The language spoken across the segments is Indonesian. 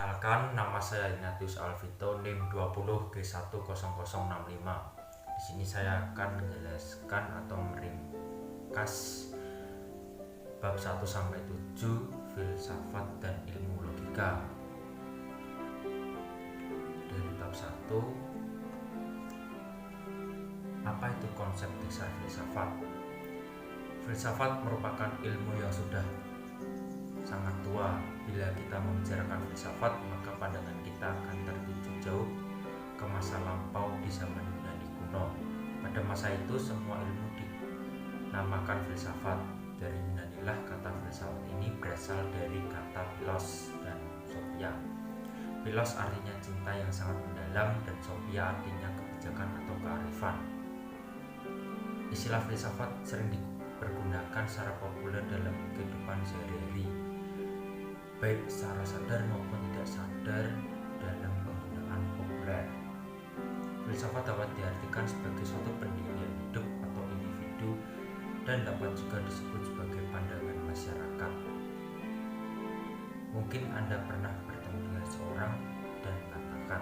Perkenalkan, nama saya Ignatius Alvito, NIM 20G10065. Di sini saya akan menjelaskan atau meringkas bab 1 sampai 7 filsafat dan ilmu logika. Dari bab 1, apa itu konsep dasar filsafat? Filsafat merupakan ilmu yang sudah sangat tua. Bila kita membicarakan filsafat, maka pandangan kita akan tertuju jauh ke masa lampau di zaman Yunani kuno. Pada masa itu semua ilmu dinamakan filsafat. Dari Yunanilah kata filsafat ini berasal dari kata philos dan sophia. Philos artinya cinta yang sangat mendalam dan sophia artinya kebijakan atau kearifan. Istilah filsafat sering dipergunakan secara populer dalam kehidupan sehari-hari, baik secara sadar maupun tidak sadar dalam penggunaan populer. Filsafat dapat diartikan sebagai suatu pendirian hidup atau individu dan dapat juga disebut sebagai pandangan masyarakat. Mungkin Anda pernah bertemu dengan seorang dan mengatakan,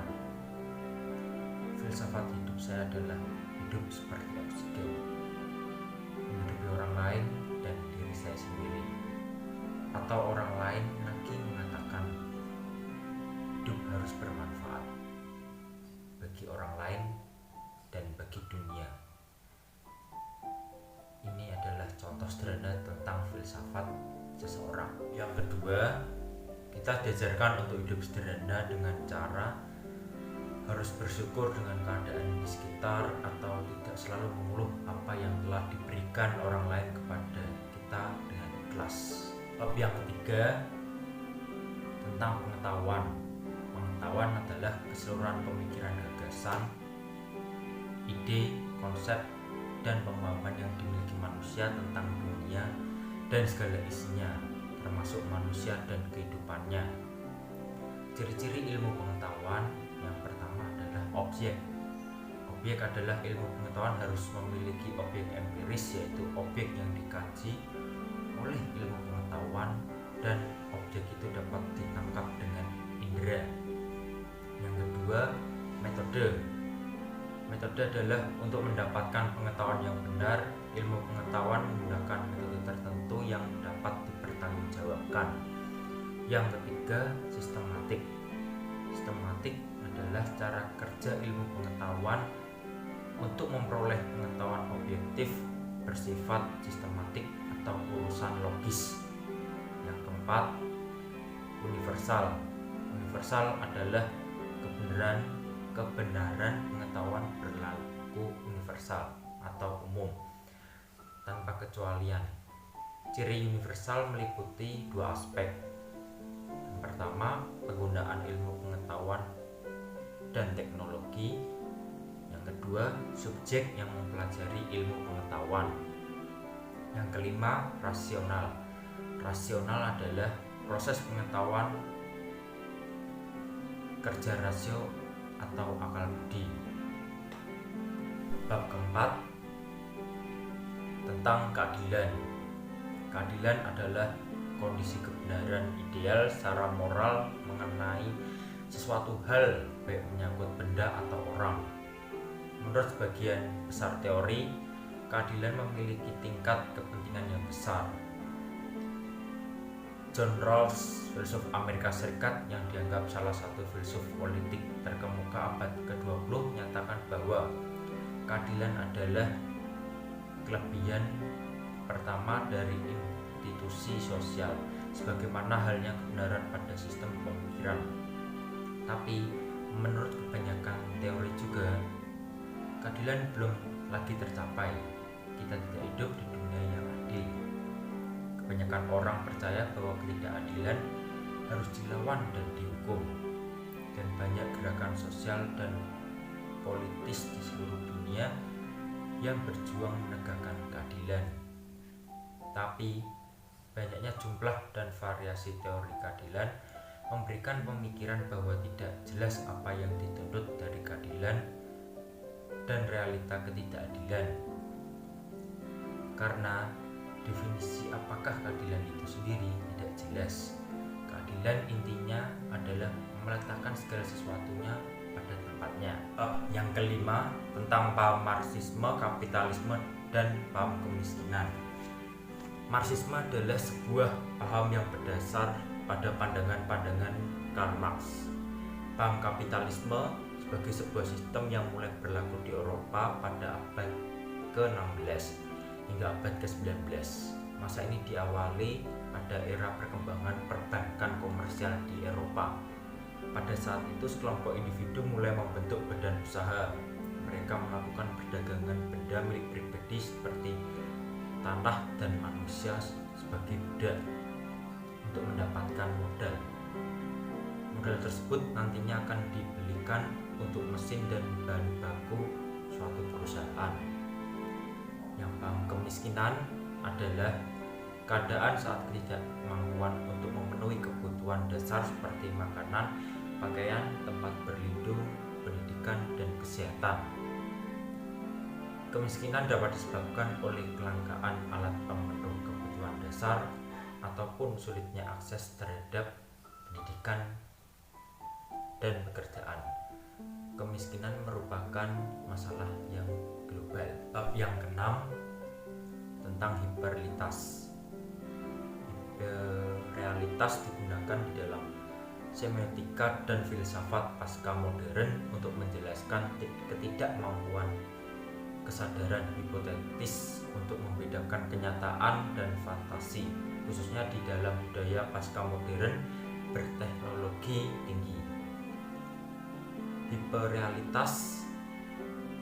filsafat hidup saya adalah hidup seperti oksigen, menghidupi orang lain dan diri saya sendiri. Atau orang lain lagi mengatakan, hidup harus bermanfaat bagi orang lain dan bagi dunia. Ini adalah contoh sederhana tentang filsafat seseorang. Yang kedua, kita diajarkan untuk hidup sederhana dengan cara harus bersyukur dengan keadaan di sekitar atau tidak selalu mengeluh apa yang telah diberikan orang lain kepada kita dengan ikhlas. Bab yang ketiga tentang pengetahuan. Pengetahuan adalah keseluruhan pemikiran, gagasan, ide, konsep, dan pemahaman yang dimiliki manusia tentang dunia dan segala isinya, termasuk manusia dan kehidupannya. Ciri-ciri ilmu pengetahuan yang pertama adalah objek. Objek adalah ilmu pengetahuan harus memiliki objek empiris, yaitu objek yang dikaji oleh ilmu pengetahuan dan objek itu dapat ditangkap dengan indera. Yang kedua, metode. Metode adalah untuk mendapatkan pengetahuan yang benar. Ilmu pengetahuan menggunakan metode tertentu yang dapat dipertanggungjawabkan. Yang ketiga, sistematik. Sistematik adalah cara kerja ilmu pengetahuan untuk memperoleh pengetahuan objektif bersifat sistematik atau urusan logis. Yang keempat, universal. Universal adalah kebenaran pengetahuan berlaku universal atau umum tanpa kecualian. Ciri universal meliputi dua aspek. Yang pertama, penggunaan ilmu pengetahuan dan teknologi. Yang kedua, subjek yang mempelajari ilmu pengetahuan. Yang kelima, rasional. Rasional adalah proses pengetahuan kerja rasio atau akal budi. Bab keempat tentang keadilan. Keadilan adalah kondisi kebenaran ideal secara moral mengenai sesuatu hal, baik menyangkut benda atau orang. Menurut sebagian besar teori, keadilan memiliki tingkat kepentingan yang besar. John Rawls, filsuf Amerika Serikat yang dianggap salah satu filsuf politik terkemuka abad ke-20, menyatakan bahwa keadilan adalah kelebihan pertama dari institusi sosial, sebagaimana halnya kebenaran pada sistem pemikiran. Tapi menurut kebanyakan teori juga, keadilan belum lagi tercapai. Kita tidak hidup di dunia yang adil. Kebanyakan orang percaya bahwa ketidakadilan harus dilawan dan dihukum. Dan banyak gerakan sosial dan politis di seluruh dunia yang berjuang menegakkan keadilan. Tapi banyaknya jumlah dan variasi teori keadilan memberikan pemikiran bahwa tidak jelas apa yang dituntut dari keadilan dan realita ketidakadilan. Karena definisi apakah keadilan itu sendiri tidak jelas. Keadilan intinya adalah meletakkan segala sesuatunya pada tempatnya. Yang kelima, tentang paham Marxisme, kapitalisme, dan paham kemiskinan. Marxisme adalah sebuah paham yang berdasar pada pandangan-pandangan Karl Marx. Paham kapitalisme sebagai sebuah sistem yang mulai berlaku di Eropa pada abad ke-16 hingga abad ke-19. Masa ini diawali pada era perkembangan perbankan komersial di Eropa. Pada saat itu sekelompok individu mulai membentuk badan usaha. Mereka melakukan perdagangan benda milik pribadi seperti tanah dan manusia sebagai budak untuk mendapatkan modal. Modal tersebut nantinya akan dibelikan untuk mesin dan bahan baku suatu perusahaan. Yang paham kemiskinan adalah keadaan saat ketidakmampuan untuk memenuhi kebutuhan dasar seperti makanan, pakaian, tempat berlindung, pendidikan, dan kesehatan. Kemiskinan dapat disebabkan oleh kelangkaan alat pemenuh kebutuhan dasar ataupun sulitnya akses terhadap pendidikan dan pekerjaan. Kemiskinan merupakan masalah yang global. Yang keenam, tentang hiperrealitas. Hiperrealitas digunakan di dalam semiotika dan filsafat pasca modern untuk menjelaskan ketidakmampuan kesadaran hipotetis untuk membedakan kenyataan dan fantasi, khususnya di dalam budaya pasca modern berteknologi tinggi. Hiperrealitas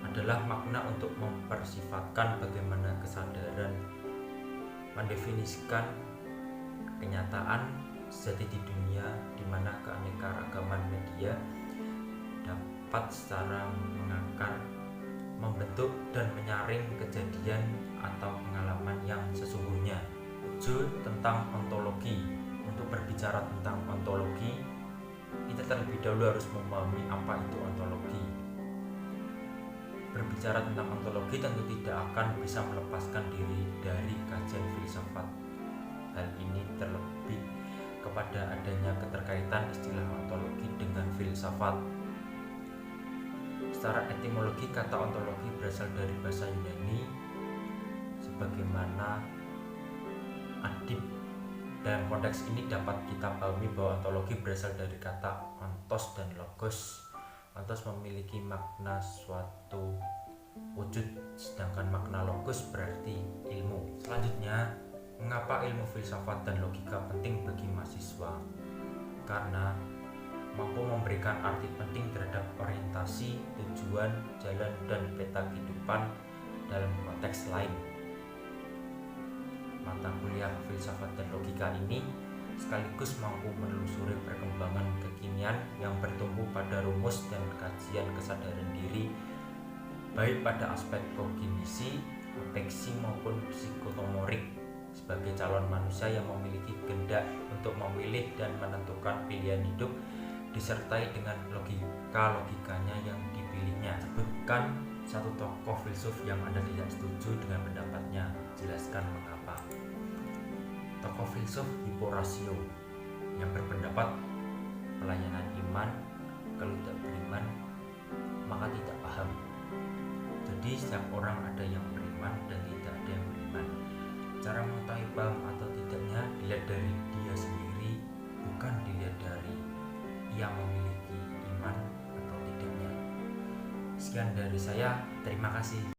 adalah makna untuk mempersifatkan bagaimana kesadaran mendefinisikan kenyataan sejati di dunia, di mana keanekaragaman media dapat secara mengakar, membentuk dan menyaring kejadian atau pengalaman yang sesungguhnya. 7. Tentang ontologi. Untuk berbicara tentang ontologi, kita terlebih dahulu harus memahami apa itu ontologi. Berbicara tentang ontologi tentu tidak akan bisa melepaskan diri dari kajian filsafat. Hal ini terlebih kepada adanya keterkaitan istilah ontologi dengan filsafat. Secara etimologi, kata ontologi berasal dari bahasa Yunani sebagaimana adib. Dalam konteks ini dapat kita pahami bahwa ontologi berasal dari kata ontos dan logos. Ontos memiliki makna suatu wujud, sedangkan makna logos berarti ilmu. Selanjutnya, mengapa ilmu filsafat dan logika penting bagi mahasiswa? Karena mampu memberikan arti penting terhadap orientasi, tujuan, jalan, dan peta kehidupan dalam konteks lain. Mata kuliah filsafat dan logika ini sekaligus mampu menelusuri perkembangan kekinian yang bertumbuh pada rumus dan kajian kesadaran diri, baik pada aspek kognisi, afeksi maupun psikomotorik, sebagai calon manusia yang memiliki kehendak untuk memilih dan menentukan pilihan hidup, disertai dengan logikanya yang dipilihnya. Sebutkan satu tokoh filsuf yang Anda tidak setuju dengan pendapatnya. Jelaskan mengapa. Tokoh filsuf Hipparchio yang berpendapat pelayanan iman, kalau tidak beriman maka tidak paham. Jadi setiap orang ada yang beriman dan tidak ada yang beriman. Cara mengetahui paham atau tidaknya dilihat dari dia sendiri, bukan dilihat dari ia memiliki iman atau tidaknya. Sekian dari saya, terima kasih.